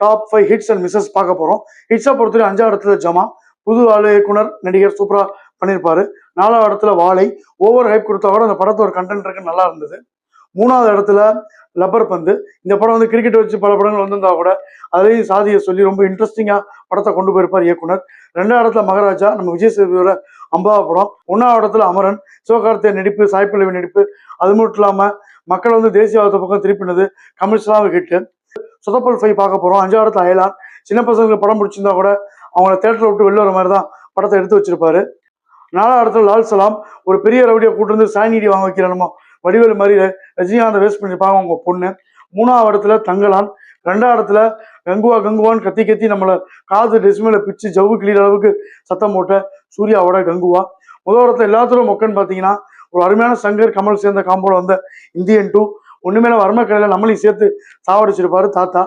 Top 5 hits and Mrs பார்க்க போறோம். ஹிட்ஸை பொறுத்தவரை 5வது இடத்துல ஜமா, புது ஆளு இயக்குனர் நடிகர் சூப்பரா பண்ணியிருப்பாரு. 4வது இடத்துல வாழை, ஓவர் ஹைப் கொடுத்தா கூட அந்த படத்தை ஒரு கண்டென்ட் இருக்கு, நல்லா இருந்தது. 3வது இடத்துல லப்பர் பந்து. இந்த படம் வந்து கிரிக்கெட் வச்சு பல படங்கள் வந்திருந்தா கூட அதுலேயும் சாதியை சொல்லி ரொம்ப இன்ட்ரெஸ்டிங்கா படத்தை கொண்டு போயிருப்பார் இயக்குனர். 2வது இடத்துல மகாராஜா, நம்ம விஜய் சேதுபதியோட 50வது படம். 1வது இடத்துல அமரன், சிவகார்த்திகேயன் நடிப்பு, சாய் பல்லவி நடிப்பு. அது மட்டும் இல்லாம மக்கள் வந்து தேசியவாத பக்கம் திருப்பினது, கமர்ஷியலாக ஹிட்டு. சொதப்பல் 5 பார்க்க போறோம். 5வது இடத்துல அயலான். சின்ன பசங்களுக்கு படம் பிடிச்சிருந்தா கூட அவங்கள தேட்டரை விட்டு வெளில வர மாதிரி தான் படத்தை எடுத்து வச்சிருப்பாரு. 4வது இடத்துல லால் சலாம், ஒரு பெரிய ரவுடியை கூட்டு வந்து சாய்நீடி வாங்க வைக்கிற நம்ம வடிவேலு மாதிரி ரஜினிகாந்தை வேஸ்ட் பண்ணிருப்பாங்க அவங்க பொண்ணு. 3வது இடத்துல தங்கலான். 2வது இடத்துல கங்குவான்னு கத்தி கத்தி நம்மள காது டெசிமேல பிச்சு ஜவ்வு கிளியர் அளவுக்கு சத்தம் போட்ட சூர்யாவோட கங்குவா. 1வது இடத்துல எல்லாத்தோட மொக்கன்னு பாத்தீங்கன்னா ஒரு அருமையான சங்கர் கமல் சேர்ந்த காம்போல வந்த இந்தியன் 2. ஒண்ணுமேல வர்ம கலையில நம்மளையும் சேர்த்து சாவடிச்சிருப்பாரு தாத்தா.